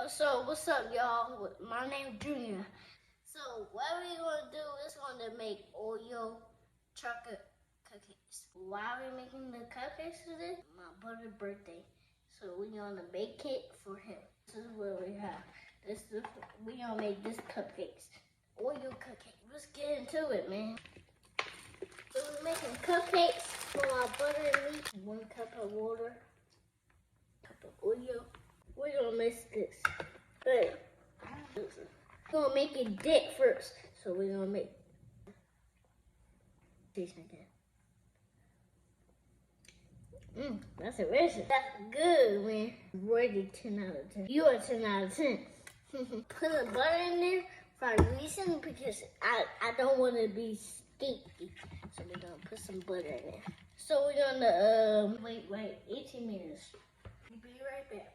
So what's up, y'all? My name's Junior. So what we're gonna do is gonna make Oreo chocolate cupcakes. Why are we making the cupcakes today? My brother's birthday. So we're gonna make it for him. This is what we have. We gonna make this cupcakes. Oreo cupcakes. Let's get into it, man. So we're making cupcakes for my brother and me. 1 cup of water, cup of Oreo. We're gonna mix this. Hey. We're gonna make it thick first. So we're gonna make this again. That's delicious. That's good, man. Ready 10 out of 10. You are 10 out of 10. Put the butter in there for a reason because I don't want to be sticky. So we're gonna put some butter in there. So we're gonna wait 18 minutes. We'll be right back.